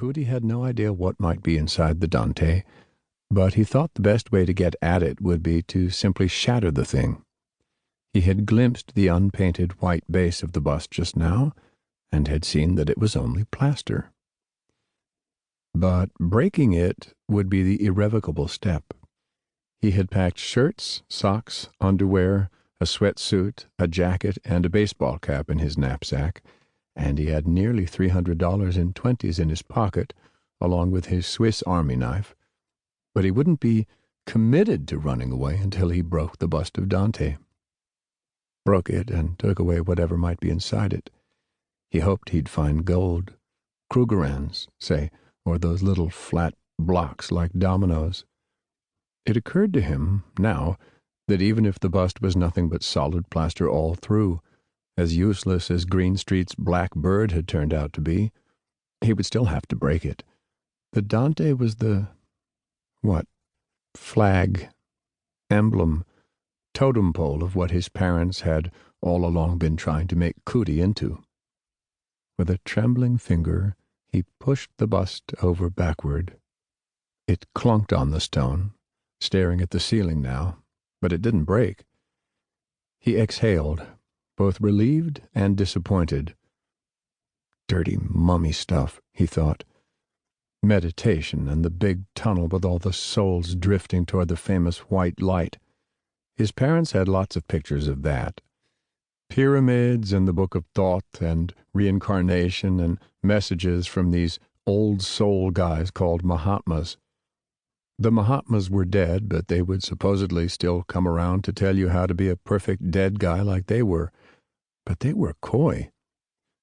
Kootie had no idea what might be inside the Dante, but he thought the best way to get at it would be to simply shatter the thing. He had glimpsed the unpainted white base of the bust just now, and had seen that it was only plaster. But breaking it would be the irrevocable step. He had packed shirts, socks, underwear, a sweatsuit, a jacket, and a baseball cap in his knapsack, and he had nearly $300 in 20s in his pocket, along with his Swiss Army knife. But he wouldn't be committed to running away until he broke the bust of Dante. Broke it and took away whatever might be inside it. He hoped he'd find gold, Krugerrands, say, or those little flat blocks like dominoes. It occurred to him, now, that even if the bust was nothing but solid plaster all through, as useless as Greenstreet's black bird had turned out to be, he would still have to break it. The Dante was the, flag, emblem, totem pole of what his parents had all along been trying to make Kootie into. With a trembling finger, he pushed the bust over backward. It clunked on the stone, staring at the ceiling now, but it didn't break. He exhaled, both relieved and disappointed. Dirty mummy stuff, he thought. Meditation and the big tunnel with all the souls drifting toward the famous white light. His parents had lots of pictures of that. Pyramids and the Book of Thought and reincarnation and messages from these old soul guys called Mahatmas. The Mahatmas were dead, but they would supposedly still come around to tell you how to be a perfect dead guy like they were. But they were coy.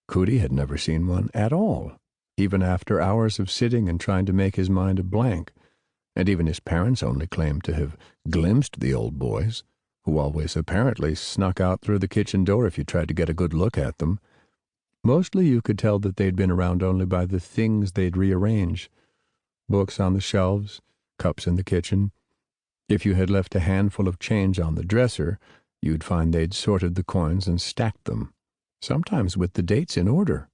Kootie had never seen one at all, even after hours of sitting and trying to make his mind a blank, and even his parents only claimed to have glimpsed the old boys, who always apparently snuck out through the kitchen door if you tried to get a good look at them. Mostly you could tell that they'd been around only by the things they'd rearrange. Books on the shelves, cups in the kitchen. If you had left a handful of change on the dresser, you'd find they'd sorted the coins and stacked them, sometimes with the dates in order.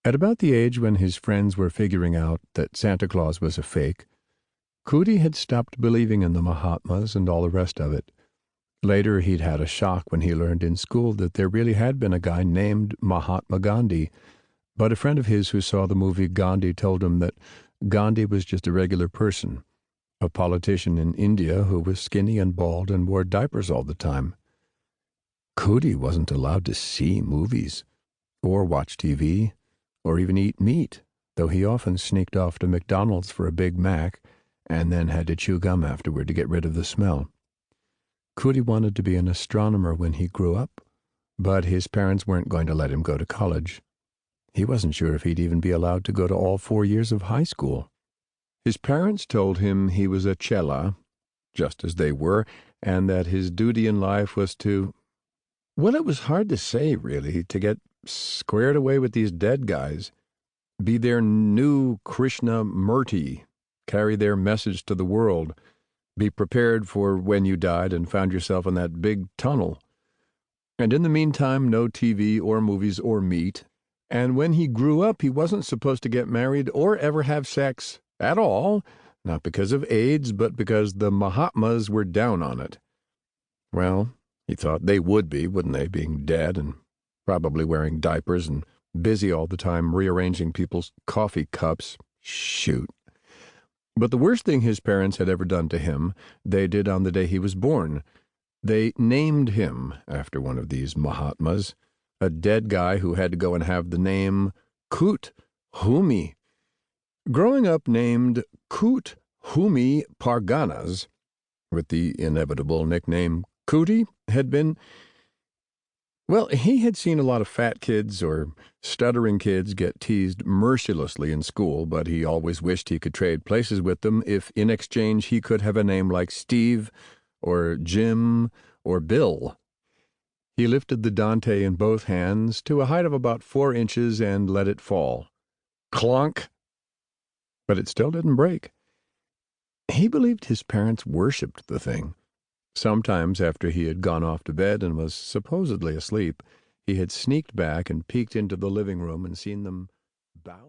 At about the age when his friends were figuring out that Santa Claus was a fake, Kootie had stopped believing in the Mahatmas and all the rest of it. Later he'd had a shock when he learned in school that there really had been a guy named Mahatma Gandhi, but a friend of his who saw the movie Gandhi told him that Gandhi was just a regular person, a politician in India who was skinny and bald and wore diapers all the time. Kootie wasn't allowed to see movies, or watch TV, or even eat meat, though he often sneaked off to McDonald's for a Big Mac and then had to chew gum afterward to get rid of the smell. Kootie wanted to be an astronomer when he grew up, but his parents weren't going to let him go to college. He wasn't sure if he'd even be allowed to go to all 4 years of high school. His parents told him he was a chela, just as they were, and that his duty in life was to, well, it was hard to say, really, to get squared away with these dead guys, be their new Krishna Murti, carry their message to the world, be prepared for when you died and found yourself in that big tunnel. And in the meantime, no TV or movies or meat. And when he grew up, he wasn't supposed to get married or ever have sex at all, not because of AIDS, but because the Mahatmas were down on it. Well, he thought they would be, wouldn't they, being dead and probably wearing diapers and busy all the time rearranging people's coffee cups. Shoot. But the worst thing his parents had ever done to him, they did on the day he was born. They named him after one of these Mahatmas, a dead guy who had to go and have the name Kootie. Growing up named Kootie Parganas, with the inevitable nickname Kootie, had been, well, he had seen a lot of fat kids or stuttering kids get teased mercilessly in school, but he always wished he could trade places with them if in exchange he could have a name like Steve or Jim or Bill. He lifted the Dante in both hands to a height of about 4 inches and let it fall. Clunk! But it still didn't break. He believed his parents worshipped the thing. Sometimes, after he had gone off to bed and was supposedly asleep, he had sneaked back and peeked into the living room and seen them bowing.